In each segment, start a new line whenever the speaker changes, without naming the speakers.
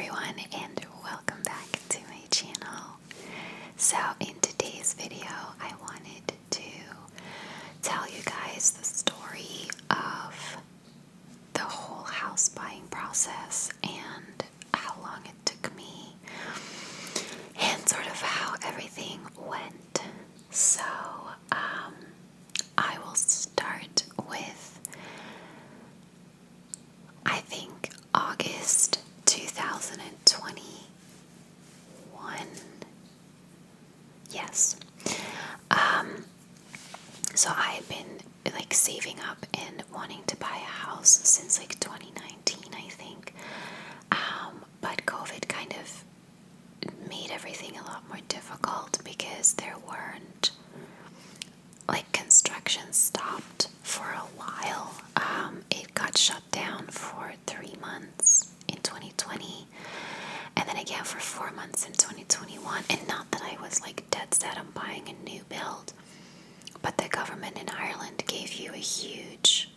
everyone, and welcome back to my channel. So in today's video I wanted to tell you guys the story of the whole house buying process and how long it took me and sort of how everything went. So I will start with, I think, August 2021. Yes. So I had been saving up and wanting to buy a house since 2019, I think. But COVID kind of made everything a lot more difficult because there weren't, construction stopped for a while. It got shut down for 3 months in 2020 and then again for 4 months in 2021. And not that I was dead set on buying a new build, but the government in Ireland gave you a huge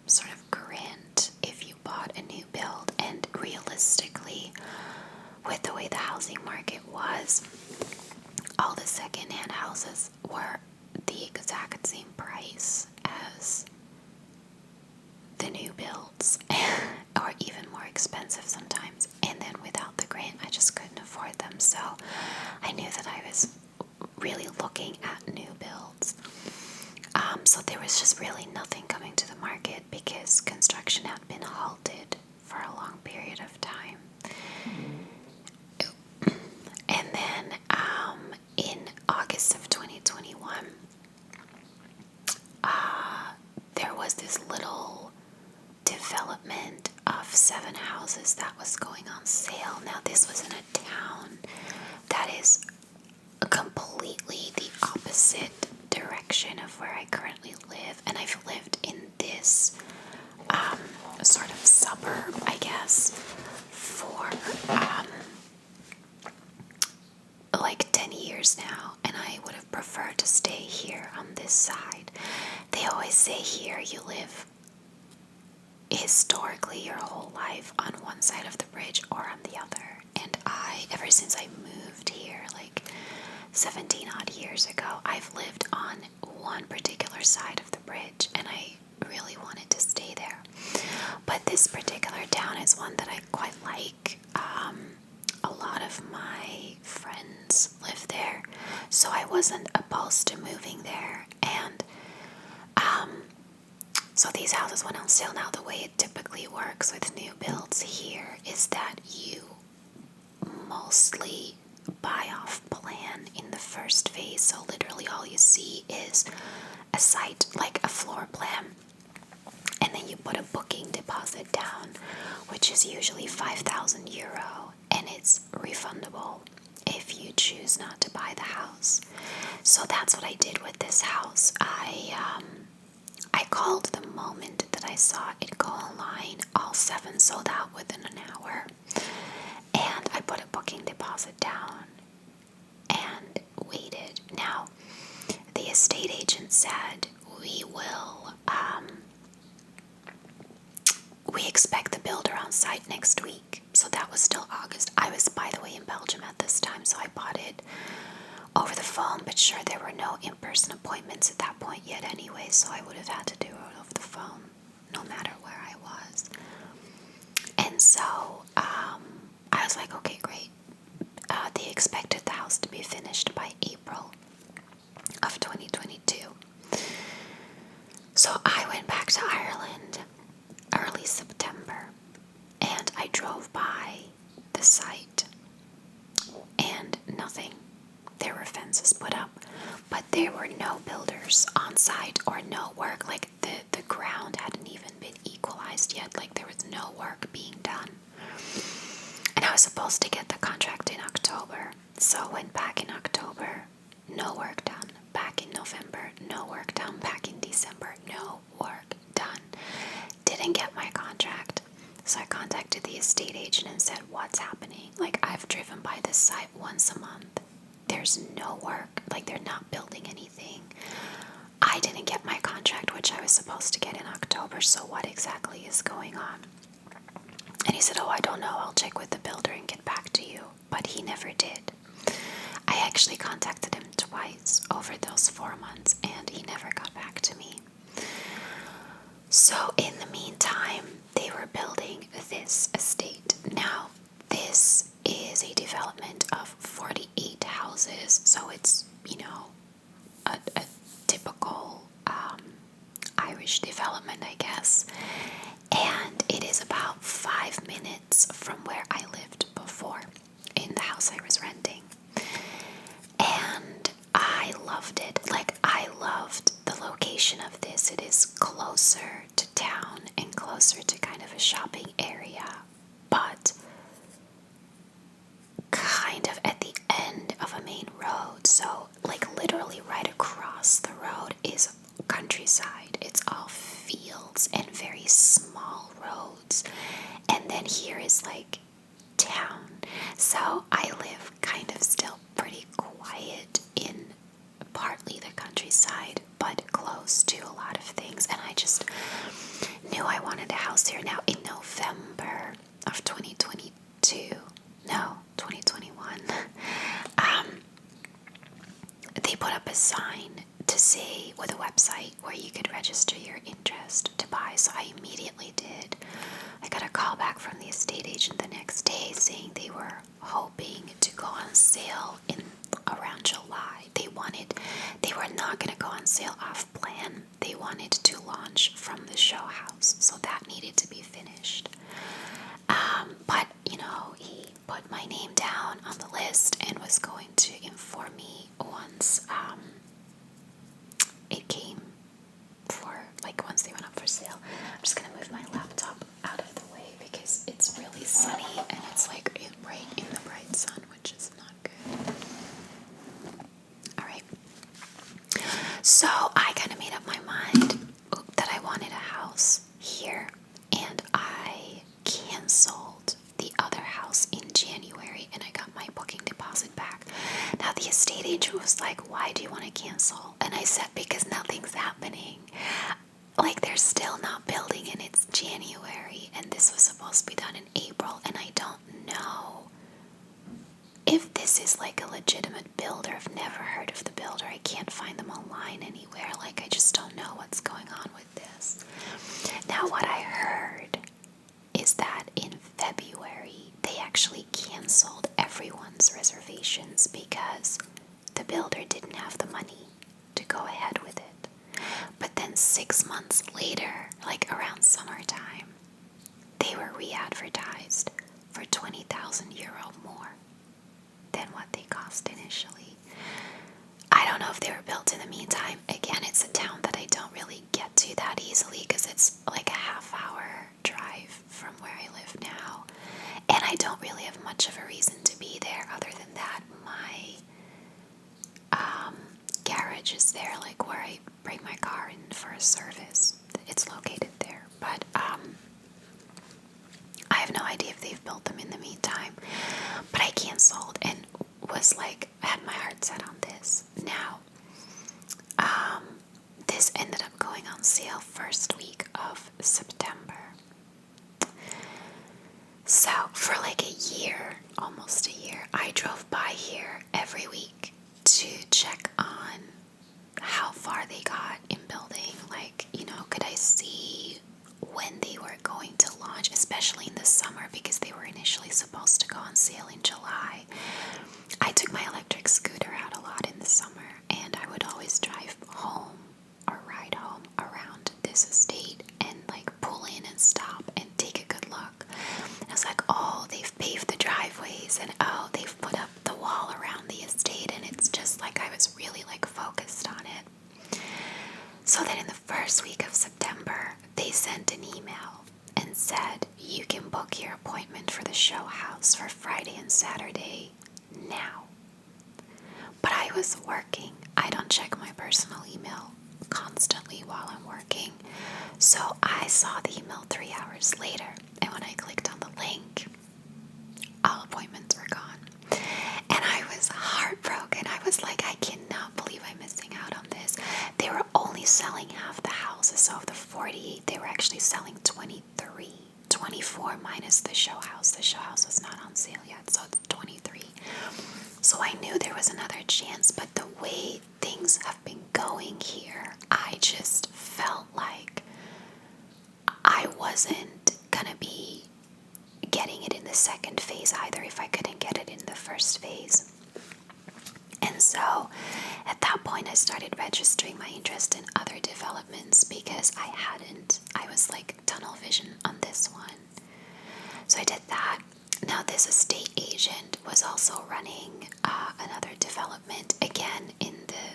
sort of grant if you bought a new build. And realistically, with the way the housing market was, all the second-hand houses were the exact same price as the new builds or even more expensive sometimes. And then without the grant, I just couldn't afford them. So I knew that I was really looking at new builds. So there was just really nothing coming to the market because construction had been halted for a long period of time. And then in August of 2021, there was this little development of 7 houses that was going on sale. Now this was in a town that is completely the opposite direction of where I currently live, and I've lived in this sort of suburb, I guess, for 10 years now, and I would have preferred to stay here on this side. They always say here you live historically your whole life on one side of the bridge or on the other, and ever since I moved here 17 odd years ago, I've lived on one particular side of the bridge, and I really wanted to stay there. But this particular town is one that I quite like. A lot of my friends live there, so I wasn't opposed to moving there. And so these houses went on sale. Now the way it typically works with new builds here is that you mostly buy off plan in the first phase. So literally all you see is a site, a floor plan, and then you put a booking deposit down, which is usually €5,000, and it's refundable if you choose not to buy the house. So that's what I did with this house. I called the moment that I saw it go online. All 7 sold out within an hour. And I put a booking deposit down and waited. Now, the estate agent said, we expect the builder on site next week. So that was still August. I was, by the way, in Belgium at this time, so I bought it over the phone, but sure, there were no in-person appointments at that point yet anyway, so I would have had to do it over the phone no matter where I was. And so I was like, okay, great. They expected the house to be finished by April of 2022. So I went back to Ireland early September, and I drove by the site, and nothing. There were fences put up, but there were no builders on site or no work. The ground hadn't even been equalized yet. There was no work being done. And I was supposed to get the contract in October. So went back in October, no work done. Back in November, no work done. Back in December, no work done. Didn't get my contract. So I contacted the estate agent and said, what's happening? I've driven by this site once a month. There's no work. They're not building anything. I didn't get my contract, which I was supposed to get in October. So what exactly is going on? And he said, oh, I don't know, I'll check with the builder and get back to you. But he never did. I actually contacted him twice over those 4 months and he never got back to me. So in the meantime, they were building this estate. Now, this is a development of 48 houses. So it's, a typical Irish development, I guess. And it is about 5 minutes from where I lived before in the house I was renting. And I loved it. Like, I loved the location of this. It is closer to town and closer to kind of a shopping area, but kind of at the end of a main road. So, like, literally right across the road is countryside. It's all fields and very small roads. And then here is like town. So I live kind of still pretty quiet in partly the countryside, but close to a lot of things. And I just knew I wanted a house here. Now, in November of 2021, they put up a sign to say, with a website where you could register your interest to buy. So I immediately did. I got a call back from the estate agent the next day saying they were hoping to go on sale in around July. They were not going to go on sale off plan. They wanted to launch from the show house, so that needed to be finished. But he put my name down on the list and was going to inform me once it came once they went up for sale. I'm just gonna move my laptop out of the way because it's really sunny and it's like right in the bright sun, which is not good. Alright. So I kind of made up my mind that I wanted a house here, and I canceled the other house in January and I got my booking deposit back. Now the estate agent was like, why do you want to cancel? And I said, because nothing's happening. Like, they're still not building and it's January and this was supposed to be done in April, and I don't know if this is like a legitimate builder. I've never heard of the builder. I can't find them online anywhere. Like, I just don't know what's going on with this. Now, what I heard is that in February they actually canceled everyone's reservations because the builder didn't have the money to go ahead with it. But then 6 months later, like around summertime, they were re-advertised for 20,000 euro more than what they cost initially. I don't know if they were built in the meantime. Again, it's a town that I don't really get to that easily because it's like a half-hour drive from where I live now. And I don't really have much of a reason to be there other than that my garage is there, like where I bring my car in for a service. It's located there. But I have no idea if they've built them in the meantime. But I canceled and was like, had my heart set on this. Now, this ended up going on sale first week of September. So for like a year, almost a year, I drove by here every week to check on how far they got in building. Like, could I see when they were going to launch, especially in the summer, because they were initially supposed to go on sale in July. I took my electric scooter out a lot in the summer, and I would always drive home or ride home around this estate and like pull in and stop and take a good look. And I was like, oh, they've paved the driveways, and oh, they've put up the wall around the estate, and it's just like I was really like focused on it. So then in the first week of September, they sent an email and said, you can book your appointment for the show house for Friday and Saturday now. But I was working. I don't check my personal email constantly while I'm working. So I saw the email 3 hours later, and when I clicked on the link, all appointments were gone. And I was heartbroken. I was like, I cannot believe I'm missing out on this. They were only selling half the houses. So of the 48, they were actually selling 23 24 minus the show house. The show house was not on sale yet, so it's 23. So I knew there was another chance, but the way things have been going here, I just felt like I wasn't gonna be getting it in the second phase either if I couldn't get it in the first phase. And so at that point I started registering my interest in other developments because I was like tunnel vision on this one. So I did that. Now this estate agent was also running another development again in the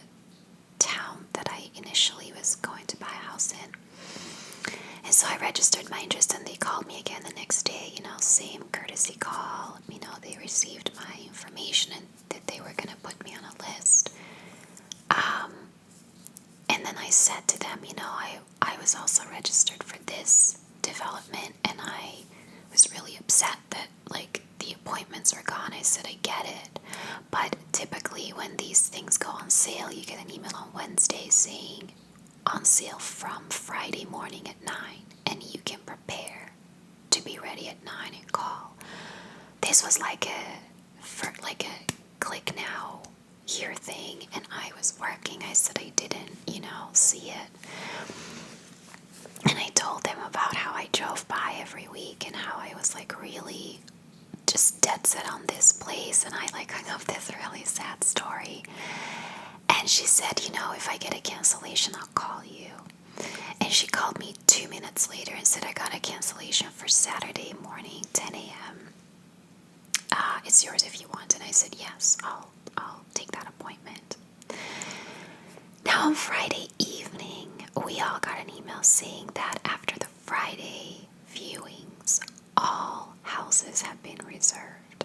town that I initially was going to buy a house in. And so I registered my interest and they called me again the next day, same courtesy call. They received my information and that they were going to put me on a list. And then I said to them, I was also registered for this development and I was really upset that the appointments are gone. I said, I get it. But typically when these things go on sale, you get an email on Wednesday saying on sale from Friday morning at 9, and you can prepare to be ready at 9 and call. This was like a click now here thing, and I was working. I said I didn't, see it. And I told them about how I drove by every week and how I was really just dead set on this place, and I hung up this really sad story. And she said, if I get a cancellation, I'll call you. And she called me 2 minutes later and said, I got a cancellation for Saturday morning, 10 a.m. It's yours if you want. And I said, yes, I'll take that appointment. Now on Friday evening, we all got an email saying that after the Friday viewings, all houses have been reserved.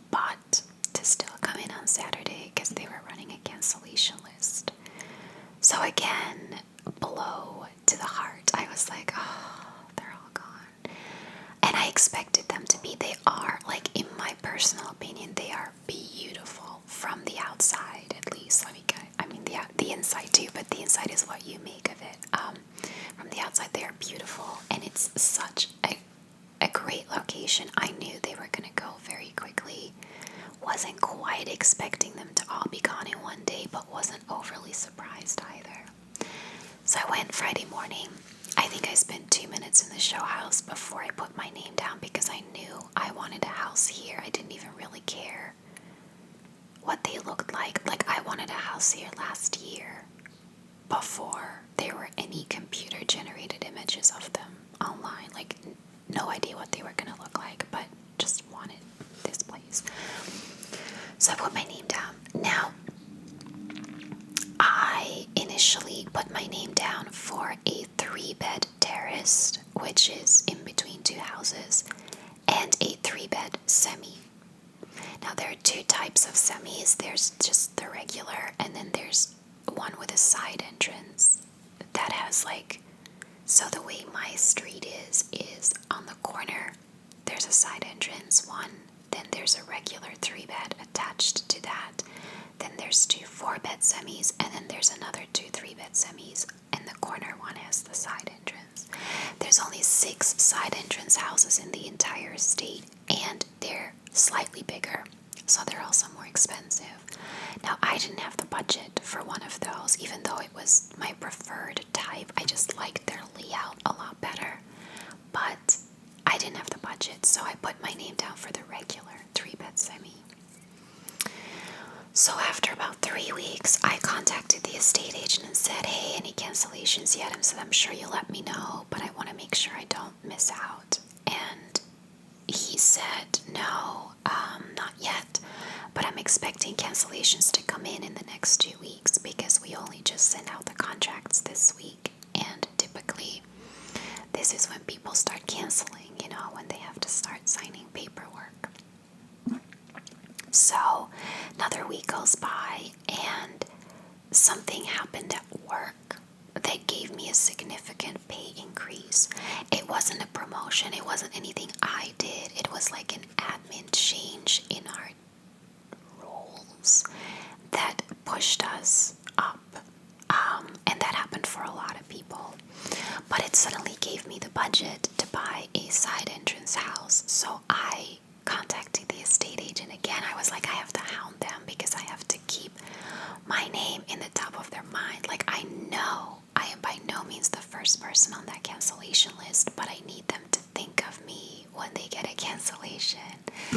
But to still come in on Saturday because they were running a cancellation list. So again, blow to the heart. I was like, oh, they're all gone. And I expected them to be. They are, in my personal opinion, they are beautiful from the outside, at least. The inside too, but the inside is what you make of it. From the outside, they are beautiful, and it's such a great location. I knew they were going to go very quickly. Wasn't quite expecting them to all be gone in one day, but wasn't overly surprised either. So I went Friday morning. I think I spent 2 minutes in the show house before I put my name down because I knew I wanted a house here. I didn't even really care what they looked like. I wanted a house here last year before there were any computer generated images of them online. No idea what they were going to look like, but just wanted this place. So I put my name down. Now, I initially put my name down for a 3-bed terrace, which is in between two houses, and a 3-bed semi. Now, there are 2 types of semis. There's just the regular, and then there's one with a side entrance that has so the way my street is on the corner, there's a side entrance one, then there's a regular 3-bed attached to that, then there's 2 4-bed semis, and then there's another 2 3-bed semis, and the corner one has the side entrance. There's only 6 side entrance houses in the entire estate, and they're slightly bigger, so they're also more expensive. Now, I didn't have the budget for one of those, even though it was my preferred type. I just liked their layout a lot better, but I didn't have the budget, so I put my name down for the regular 3-bed semi. So after about 3 weeks, I contacted the estate agent and said, hey, any cancellations yet? And said, I'm sure you'll let me know, but I want to make sure I don't miss out. And he said, no, not yet, but I'm expecting cancellations to come in the next 2 weeks because we only just sent out the contracts this week, and typically this is when people start canceling, when they have to start signing paperwork. So another week goes by and something happened at work that gave me a significant pay increase. It wasn't a promotion. It wasn't anything I did. It was like an admin change in our roles that pushed us up. And that happened for a lot of people. But it suddenly gave me the budget to buy a get a cancellation.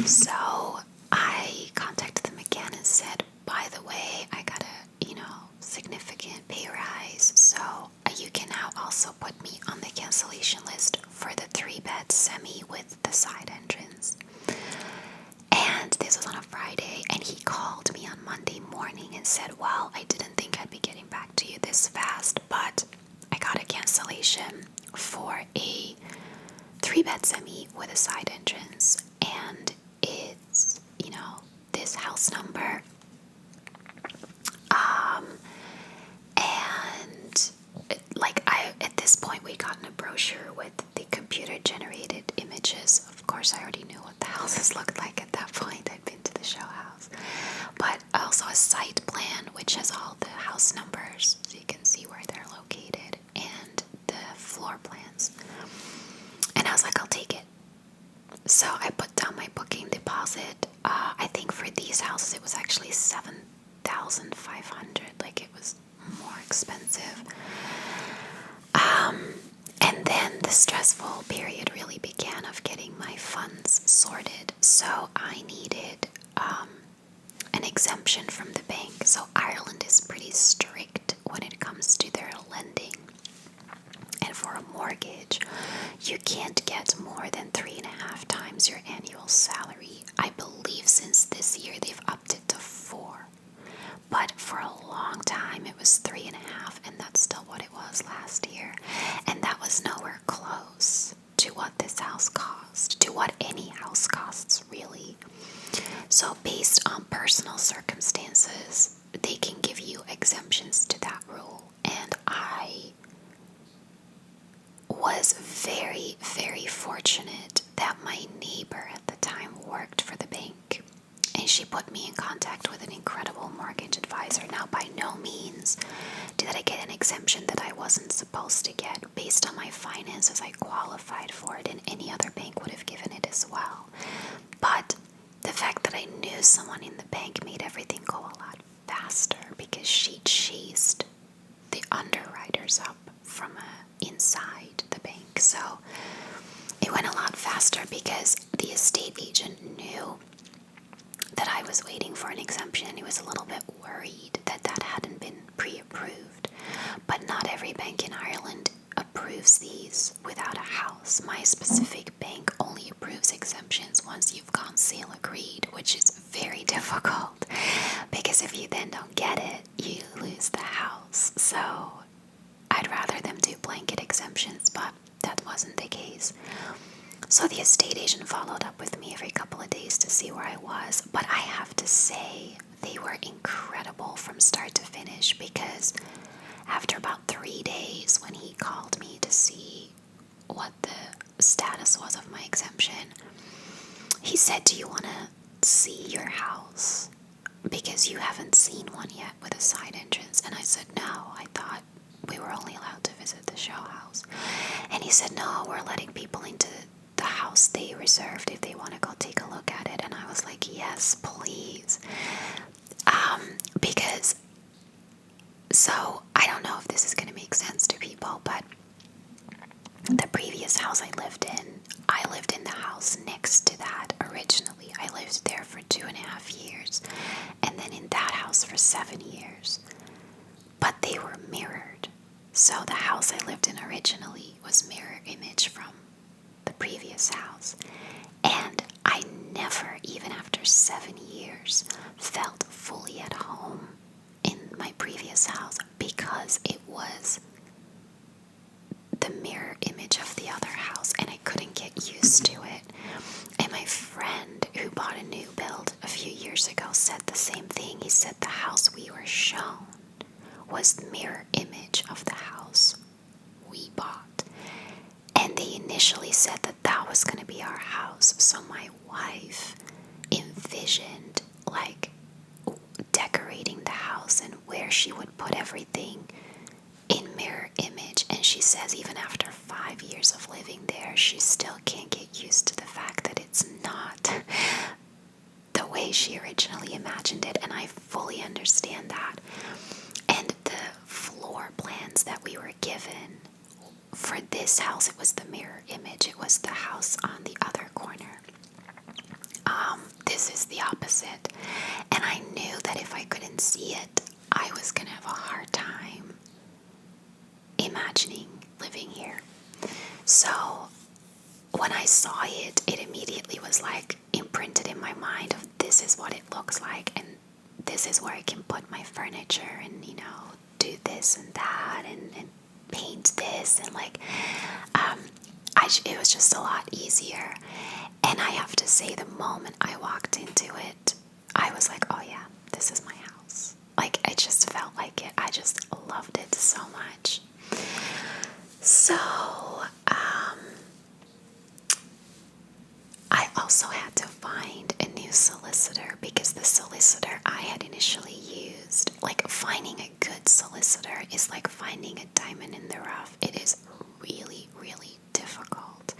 So I contacted them again and said, by the way, I got a, significant pay rise. So you can now also put me on the cancellation list for the 3-bed semi with the side entrance. And this was on a Friday, and he called me on Monday morning and said, well, I didn't think I'd be getting back to you this fast, but I got a cancellation for a 3-bed semi with a side entrance, and it's, this house number. And at this point, we'd gotten a brochure with the computer generated images. Of course, I already knew what the houses looked like at that point. I'd been to the show house. But also a site plan, which has all the house numbers, so you can see where they're located, and the floor plans. And I was like, I'll take it. So I put down my booking deposit. I think for these houses, it was actually $7,500. Like, it was more expensive. And then the stressful period really began of getting my funds sorted. So I needed an exemption from the bank. So Ireland is pretty strict when it comes to their lending. And for a mortgage, you can't get more than 3.5 times your annual salary. I believe since this year they've upped it to 4. But for a long time it was 3.5, and that's still what it was last year. And that was nowhere close to what this house cost, to what any house costs, really. So based on personal circumstances, they can give you exemptions to that rule. And I was very, very fortunate that my neighbor at the time worked for the bank, and she put me in contact with an incredible mortgage advisor. Now, by no means did I get an exemption that I wasn't supposed to get. Based on my finances, I qualified for it, and any other bank would have given it as well. But the fact that I knew someone in the bank made everything go a lot faster, because she chased the underwriters up from inside the bank. So it went a lot faster because the estate agent knew that I was waiting for an exemption, and he was a little bit worried that that hadn't been pre-approved. But not every bank in Ireland approves these without a house. My specific bank only approves exemptions once you've gone sale agreed, which is very difficult, because if you then don't get it, you lose the house. So I'd rather them do blanket exemptions, but that wasn't the case. So the estate agent followed up with me every couple of days to see where I was. But I have to say, they were incredible from start to finish, because after about 3 days, when he called me to see what the status was of my exemption, he said, do you want to see your house? Because you haven't seen one yet with a side entrance. And I said, no, I thought we were only allowed to visit the show house. And he said, no, we're letting people into the house they reserved if they want to go take a look at it. And I was like, yes, please. Because, so I don't know if this is going to make sense to people, but the previous house I lived in the house next to that originally. I lived there for 2.5 years, and then in that house for 7 years. But they were mirrored. So the house I lived in originally was mirror image from the previous house. And I never, even after 7 years, felt fully at home in my previous house, because it was the mirror image of the other house, and I couldn't get used to it. And my friend who bought a new build a few years ago said the same thing. He said the house we were shown was the mirror image of the house we bought. And they initially said that that was going to be our house. So my wife envisioned like decorating the house and where she would put everything in mirror image. And she says even after 5 years of living there, she still can't get used to the fact that it's not the way she originally imagined it. And I fully understand that. And the floor plans that we were given for this house, it was the mirror image. It was the house on the other corner. This is the opposite. And I knew that if I couldn't see it, I was going to have a hard time imagining living here. So when I saw it, it immediately was like imprinted in my mind of this is what it looks like, and this is where I can put my furniture and, do this and that and paint this, and like it was just a lot easier. And I have to say, the moment I walked into it, I was like, oh yeah, this is my house. Like, I just felt like it. I just loved it so much. So I also had to find a new solicitor, because the solicitor I had initially used, like, finding a good solicitor is like finding a diamond in the rough. It is really, really difficult.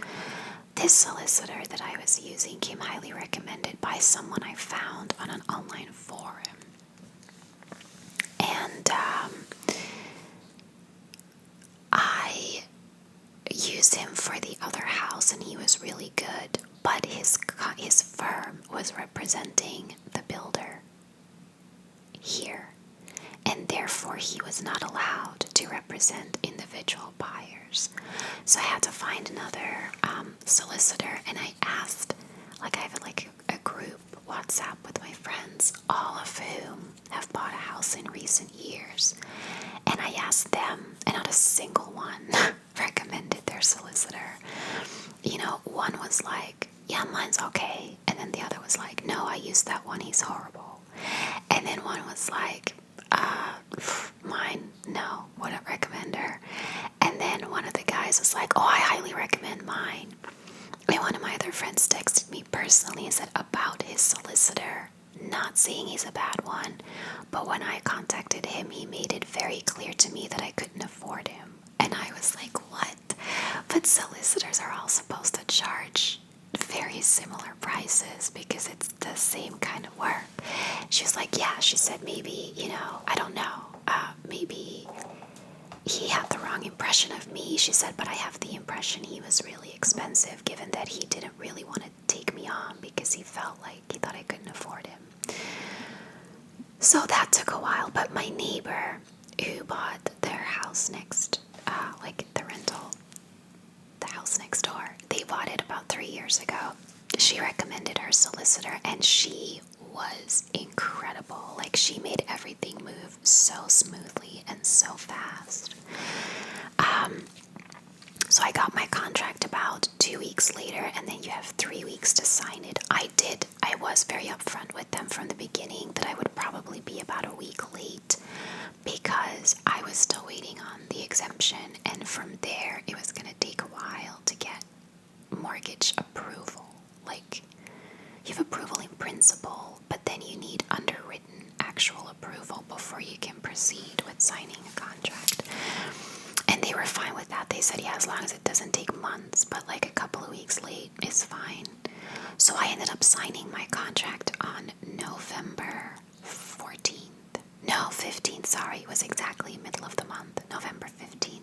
This solicitor that I was using came highly recommended by someone I found on an online forum. And I used him for the other house, and he was really good. But his firm was representing the builder here, and therefore he was not allowed to represent individual buyers. So I had to find another solicitor, and I asked, like, I have a group WhatsApp with my friends, all of whom have bought a house in recent years, and I asked them, and not a single one recommended their solicitor. One was like, yeah, mine's okay, and then the other was like, no, I used that one, he's horrible. And then one was like, mine, no, wouldn't recommend her. And then one of the guys was like, oh, I highly recommend mine. And one of my other friends texted me personally and said about his solicitor, not saying he's a bad one, but when I contacted him, he made it very clear to me that I couldn't afford him. And I was like, what? But solicitors are all supposed to charge very similar prices because it's the same kind of work. She was like, yeah, she said maybe, I don't know, maybe he had the wrong impression of me. She said, but I have the impression he was really expensive, given that he didn't really want to take me on because he felt like he thought I couldn't afford him. So that took a while, but my neighbor who bought their house next, the house next door, they bought it about 3 years ago. She recommended her solicitor, and she was incredible. Like, she made everything move so smoothly and so fast. So I got my contract about 2 weeks later, and then you have 3 weeks to sign it. I was very upfront with them from the beginning that I would probably be about a week late because I was still waiting on the exemption, and from there it was going to take a while to get mortgage approval. Like, you have approval in principle, but then you need underwritten actual approval before you can proceed with signing a contract. And they were fine with that. They said, yeah, as long as it doesn't take months, but like a couple of weeks late is fine. So I ended up signing my contract on November 14th. No, 15th, sorry. It was exactly middle of the month, November 15th.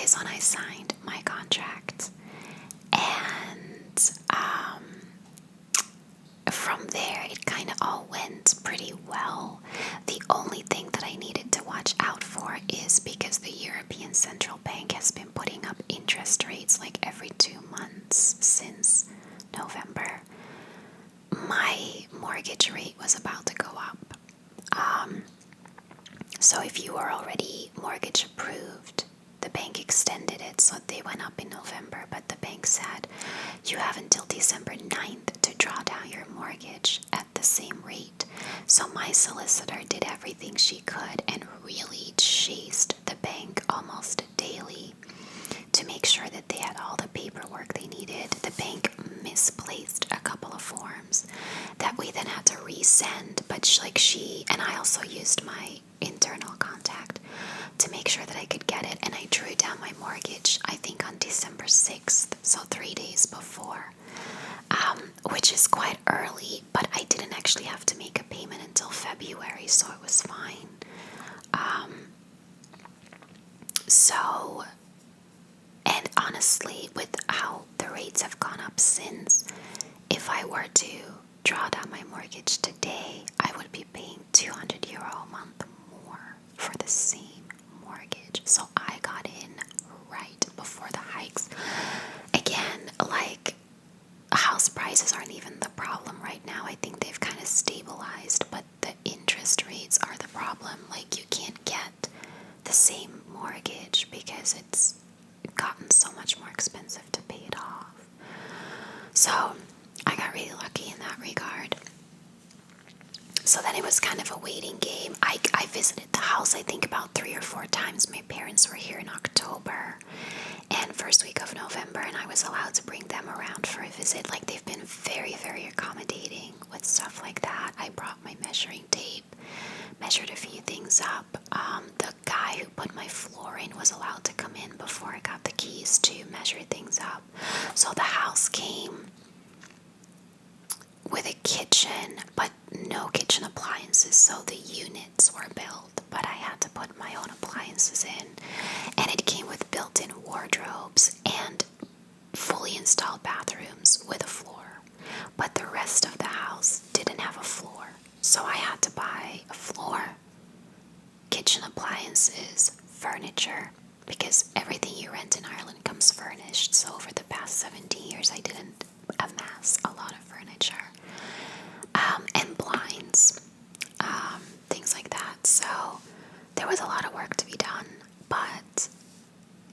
Is when I signed my contract. And from there, it kind of all went pretty well. The only thing that I needed to watch out for is because the European Central Bank has been putting up interest rates like every 2 months since November. My mortgage rate was about to go up. So if you were already mortgage approved, the bank extended it, so they went up in November, but the bank said you have until December 9th to draw down your mortgage at the same rate. So my solicitor did everything she could and really chased the bank almost daily to make sure that they had all the paperwork they needed. The bank misplaced a couple of forms that we then had to resend, but she and I also used my internal contact to make sure that I could get it, and I drew down my mortgage, I think on December 6th, so 3 days before, which is quite early, but I didn't actually have to make a payment until February, so it was fine. So honestly, with how the rates have gone up since, if I were to draw down my mortgage today, I would be paying €200 a month more for the same mortgage. So I got in right before the hikes. Again, like, house prices aren't even the problem right now. I think they've kind of stabilized, but the interest rates are the problem. Like, you can't get the same mortgage because it's gotten so much more expensive to pay it off. So I got really lucky in that regard. So then it was kind of a waiting game. I visited the house, I think, about 3 or 4 times. My parents were here in October and first week of November, and I was allowed to bring them around for a visit. Like, they've been very, very accommodating with stuff like that. I brought my measuring tape, measured a few things up. The guy who put my floor in was allowed to come in before I got the keys to measure things up. So the house came with a kitchen, but no kitchen appliances, so the units were built, but I had to put my own appliances in, and it came with built-in wardrobes and fully installed bathrooms with a floor, but the rest of the house didn't have a floor, so I had to buy a floor, kitchen appliances, furniture, because everything you rent in Ireland comes furnished. So over the past 17 years I didn't amass a lot of furniture, and blinds, things like that. So there was a lot of work to be done, but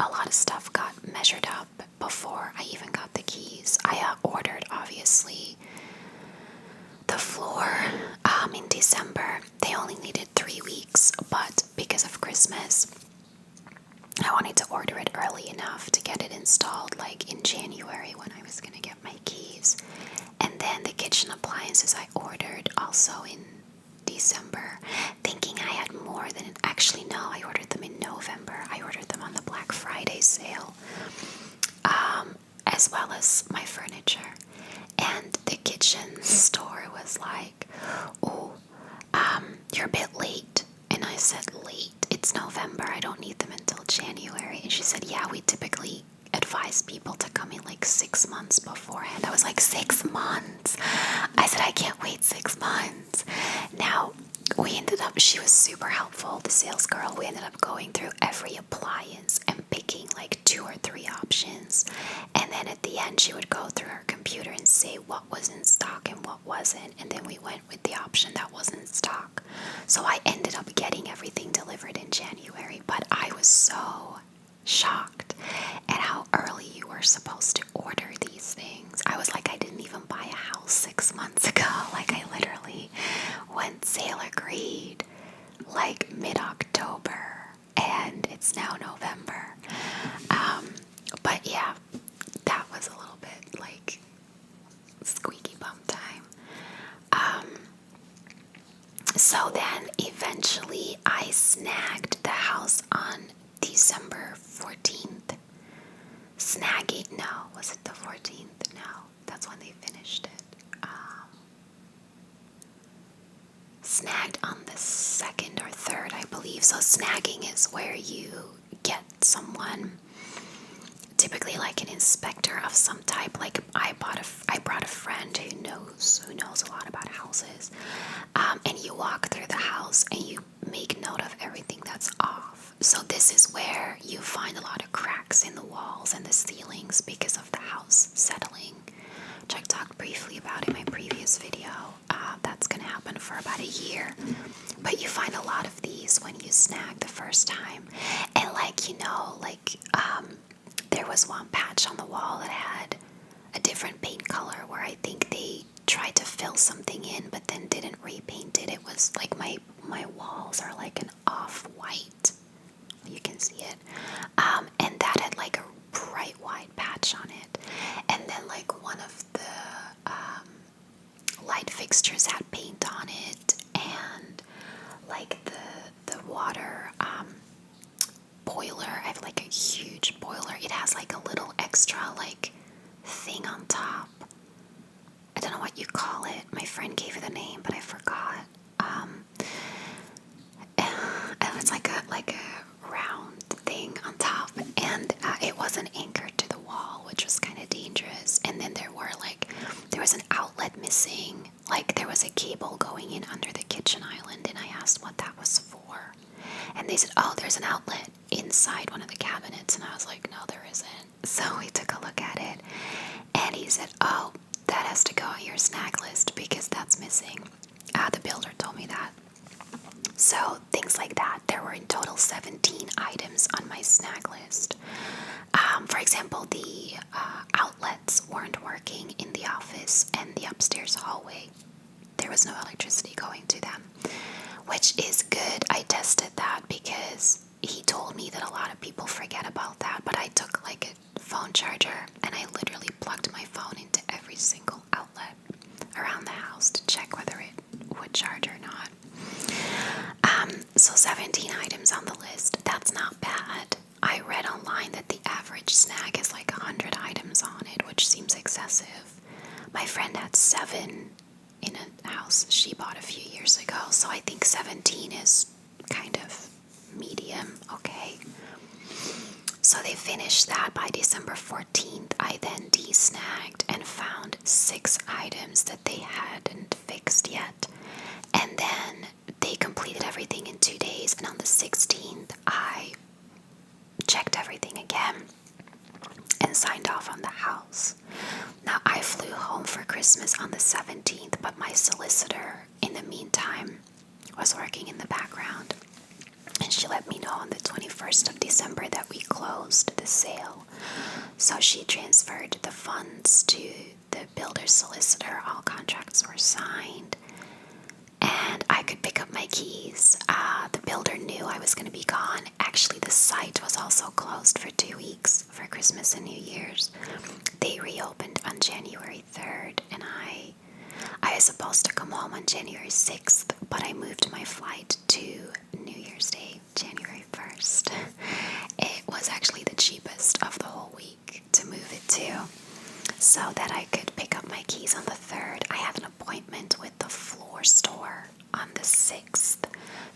a lot of stuff got measured up before I even got the keys. I ordered, obviously, the floor in December. They only needed 3 weeks, but because of Christmas, I wanted to order it early enough to get it installed, like in January when I was going to get my keys. And then the kitchen appliances I ordered also in December, thinking I had more than it. Actually, no, I ordered them in November. I ordered them on the Black Friday sale, as well as my furniture. And the kitchen store was like, oh, you're a bit late. And I said, late? It's November. I don't need them until January. And she said, yeah, we typically advise people to come in like 6 months beforehand. I was like, 6 months? I said, I can't wait 6 months. Now, she was super helpful, the sales girl. We ended up going through every appliance and picking like 2 or 3 options. And then at the end, she would go through her computer and say what was in stock and what wasn't. And then we went with the option that was in stock. So I ended up getting everything delivered in January. But I was so shocked at how early you were supposed to order these things. I was like, I didn't even buy a house 6 months ago. Like, I literally went sale agreed like mid-October, and it's now November. But yeah, that was a little bit like squeaky bum time. So then eventually I snagged the house on December 14th. Snagging, no, was it the 14th? No, that's when they finished it. Snagged on the 2nd or 3rd, I believe. So snagging is where you get someone, typically like an inspector of some type. Like I brought a friend who knows a lot about houses, and you walk through the house and you make note of everything that's off. So this is where you find a lot of cracks in the walls and the ceilings because of the house settling, which I talked briefly about in my previous video. That's going to happen for about a year. But you find a lot of these when you snag the first time. And there was one patch on the wall that had a different paint color where I think they tried to fill something in but then didn't repaint it. It was like my walls are like an off-white. You can see it. And that had like a bright white patch on it. And then like one of the light fixtures had paint on it, and like the water boiler, I have like a huge boiler. It has like a little extra like thing on top. I don't know what you call it. My friend gave it a name, but I forgot. It's like a round thing on top, and it wasn't anchored to was kind of dangerous. And then there was an outlet missing. Like there was a cable going in under the kitchen island, and I asked what that was for. And they said, oh, there's an outlet inside one of the cabinets. And I was like, no, there isn't. So we took a look at it, and he said, oh, that has to go on your snag list because that's missing. The builder told me that. So things like that. There were in total 17 items on my snag list. For example, the outlets weren't working in the office and the upstairs hallway. There was no electricity going to them, which is good. I tested that because he told me that a lot of people forget about that, but I took like a phone charger and I literally plugged my phone into every single outlet around the house to check whether it would charge or not. So 17 items on the list. That's not bad. I read online that the average snag is like 100 items on it, which seems excessive. My friend had 7 in a house she bought a few years ago, so I think 17 is kind of medium, okay. So they finished that by December 14th. I then de-snagged and found 6 items that they hadn't fixed yet. And then they completed everything in 2 days, and on the 16th, I checked everything again and signed off on the house. Now, I flew home for Christmas on the 17th, but my solicitor, in the meantime, was working in the background, and she let me know on the 21st of December that we closed the sale. So she transferred the funds to the builder's solicitor. All contracts were signed, and I could pick up my keys. The builder knew I was going to be gone. Actually, the site was also closed for 2 weeks for Christmas and New Year's. They reopened on January 3rd, and I was supposed to come home on January 6th, but I moved my flight to New Year's Day, January 1st. It was actually the cheapest of the whole week to move it to, so that I could pick up my keys on the 3rd. I have an appointment with the floor store on the 6th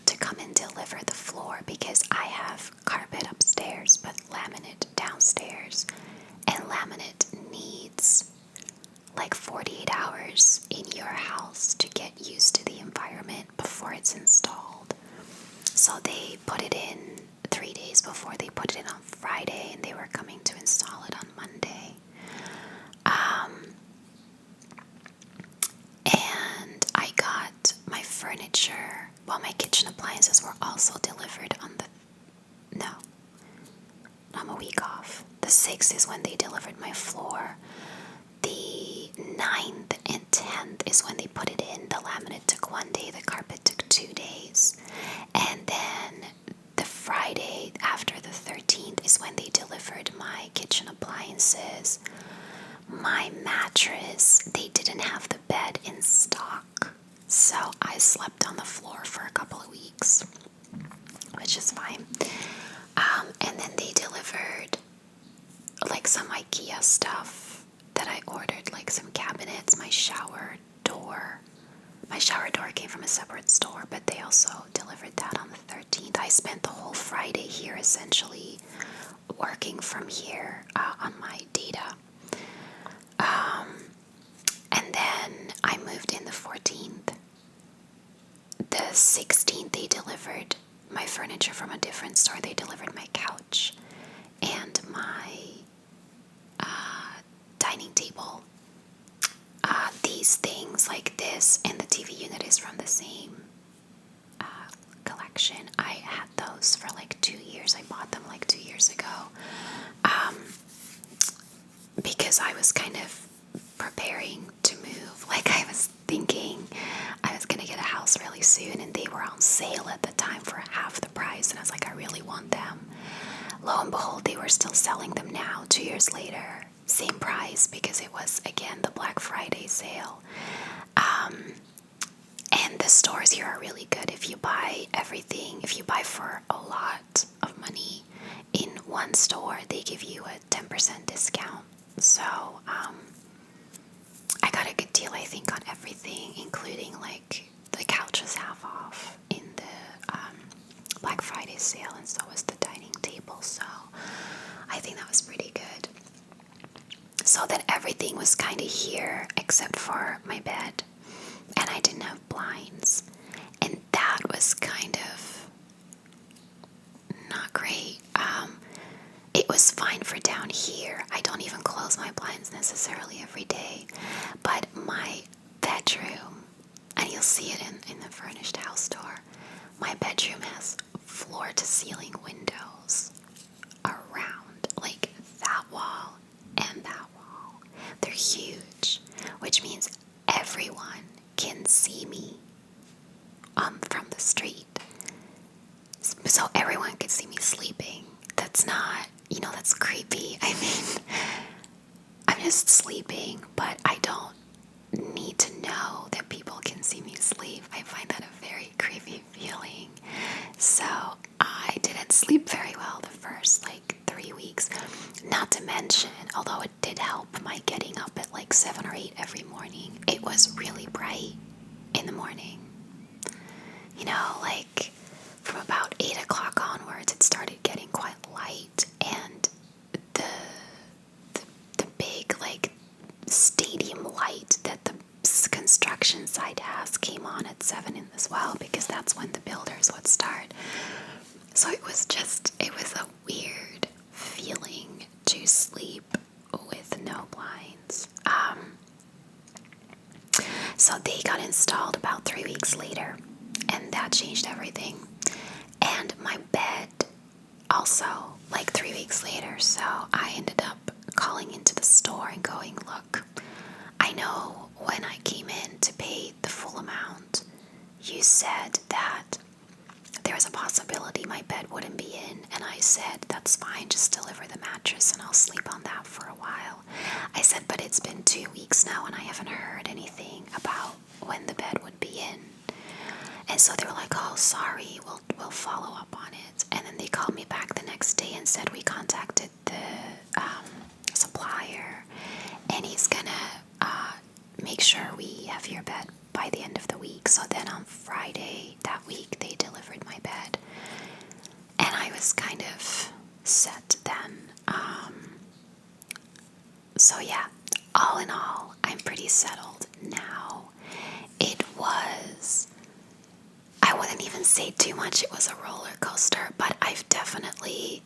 to come and deliver the floor because I have carpet upstairs but laminate downstairs, and laminate needs like 48 hours in your house to get used to the environment before it's installed. So they put it in 3 days before. They put it in on Friday, and they were coming to install it on Monday. And I got my furniture, my kitchen appliances were also delivered on I'm a week off. The 6th is when they delivered my floor. The 9th and 10th is when they put it in. The laminate took 1 day, the carpet took 2 days. And then the Friday after the 13th is when they delivered my kitchen appliances. My mattress, they didn't have the bed in stock, so I slept on the floor for a couple of weeks, which is fine. And then they delivered like some IKEA stuff that I ordered, like some cabinets, my shower door. My shower door came from a separate store, but they also delivered that on the 13th. I spent the whole Friday here essentially working from here on my data. And then I moved in the 14th. The 16th, they delivered my furniture from a different store. They delivered my couch and my dining table. These things like this and the TV unit is from the same collection. I had those for like 2 years. I bought them like 2 years ago because I was kind of preparing to move. Like I was thinking I was going to get a house really soon, and they were on sale at the time for half the price, and I was like, I really want them. Lo and behold, they were still selling them now, 2 years later, same price, because it was, again, the Black Friday sale. And the stores here are really good. If you buy everything, if you buy for a lot of money in one store, they give you a 10% discount. So, I got a good deal, I think, on everything, including like the couch was half off in the Black Friday sale, and so was the dining table. So I think that was pretty good. set for my bed, and I didn't have blinds. And that was kind of not great. It was fine for down here. I don't even close my blinds necessarily every day. But my bedroom, and you'll see it in the furnished house tour, my bedroom has floor-to-ceiling windows around, like that wall and that wall. They're huge, which means everyone can see me from the street. So everyone can see me sleeping. That's not, that's creepy. I mean, I'm just sleeping, but I don't need to know that people can see me sleep. I find that a very creepy feeling. So I didn't sleep very well the first 3 weeks. Not to mention, although it did help my getting up at 7 or 8 every morning, it was really bright in the morning. From about 8 o'clock onwards, it started getting quite light, and the big stadium light that the construction site has came on at 7 as well, because that's when the builders would start. So it was a weird feeling to sleep with no blinds. So they got installed about 3 weeks later, and that changed everything. And my bed also, 3 weeks later. So I ended up calling into the store and going, look, I know when I came in to pay the full amount, you said that there was a possibility my bed wouldn't be in. And I said, that's fine, just deliver the mattress and I'll sleep on that for a while. I said, but it's been 2 weeks now and I haven't heard anything about when the bed would be in. And so they were like, oh, sorry, we'll follow up on it. And then they called me back the next day and said, we contacted the supplier, and he's gonna make sure we have your bed by the end of the week. So then on Friday that week, they delivered my bed. And I was kind of set then. So yeah, all in all, I'm pretty settled now. I wouldn't even say too much it was a roller coaster, but I've definitely,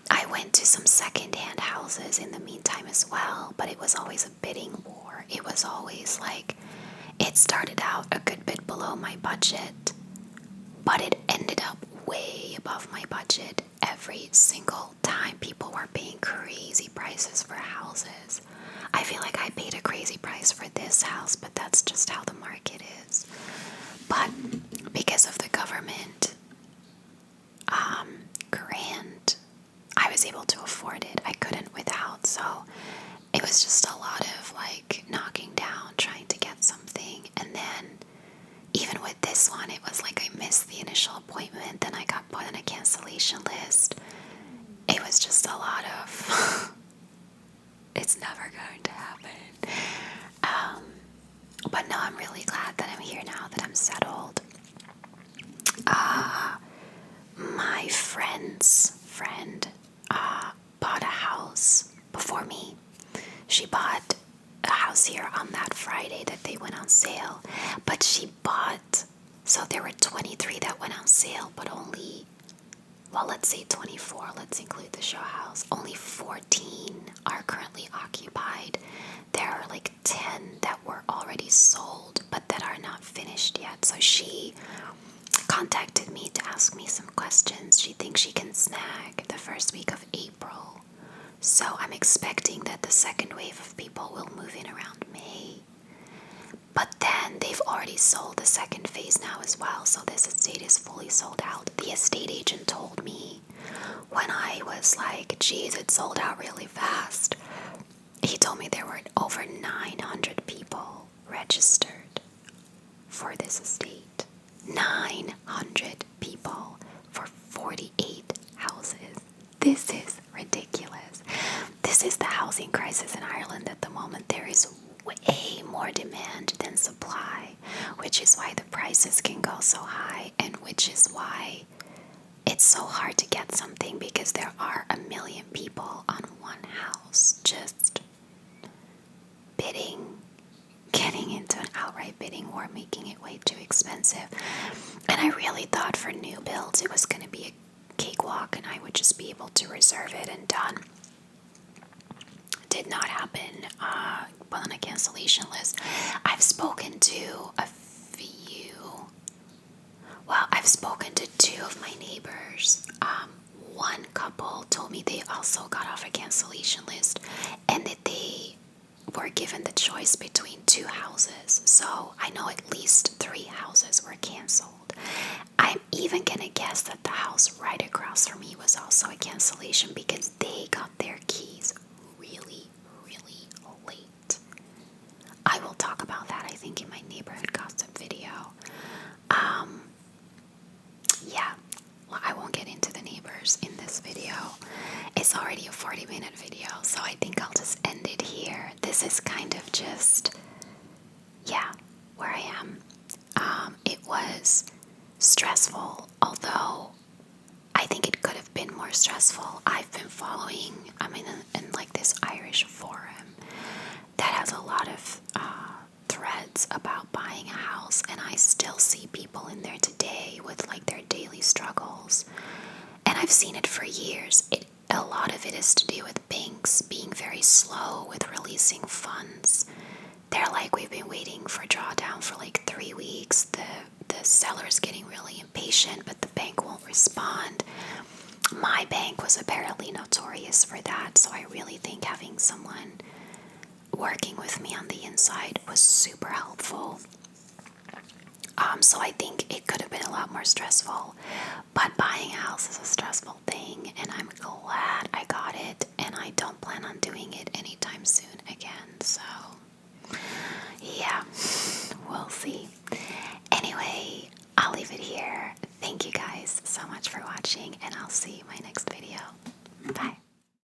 I went to some secondhand houses in the meantime as well, but it was always a bidding war. It was always it started out a good bit below my budget, but it ended up way above my budget every single time. People were paying crazy prices for houses. I feel like I paid a crazy price for this house, but that's just how the market is. But because of the government grant, I was able to afford it. I couldn't without. So it was just a lot of knocking down, trying to get something. And then even with this one, it was I missed the initial appointment, then I got put on a cancellation list. It was just a lot of it's never going to happen. But no, I'm really glad that I'm here now, that I'm settled. My friend's friend bought a house before me. She bought a house here on that Friday that they went on sale. But so there were 23 that went on sale, but only, let's say 24, let's include the show house. Only 14 are currently occupied. There are 10 that were already sold, but that are not finished yet. So she contacted me to ask me some questions. She thinks she can snag the first week of April. So I'm expecting that the second wave of people will move in around May. But then they've already sold the second phase now as well, so this estate is fully sold out. The estate agent told me when I was geez, it sold out really fast. He told me there were over 900 people registered for this estate. 900 people for 48 houses. This is ridiculous. This is the housing crisis in Ireland at the moment. There is way more demand than supply, which is why the prices can go so high, and which is why it's so hard to get something, because there are 1 million people on one house. Just bidding, getting into an outright bidding war, making it way too expensive. And I really thought for new builds it was going to be a cakewalk and I would just be able to reserve it and done. Did not happen. Put on a cancellation list. I've spoken to two of my neighbors. One couple told me they also got off a cancellation list and that they were given the choice between two houses. So I know at least 3 houses were canceled. I'm even gonna guess that the house right across from me was also a cancellation because they got their keys really, really late. I will talk about that, I think, in my neighborhood gossip video. Yeah, well, I won't get into the neighbors in this video. It's already a 40-minute video, so I think I'll just end it here. This is kind of just, yeah, where I am. It was stressful, although I think it could have been more stressful. I've been following, in like this Irish forum that has a lot of threads about buying a house, and I still see people in there today with like their daily struggles. And I've seen it for years. A lot of it is to do with banks being very slow with releasing funds. They're like, we've been waiting for drawdown for like 3 weeks. The seller's getting really impatient, but the bank won't respond. My bank was apparently notorious for that, so I really think having someone working with me on the inside was super helpful. So I think it could have been a lot more stressful, but buying a house is a stressful thing, and I'm glad I got it, and I don't plan on doing it anytime soon again. So yeah, we'll see. Anyway, I'll leave it here. Thank you guys so much for watching, and I'll see you in my next video. Bye.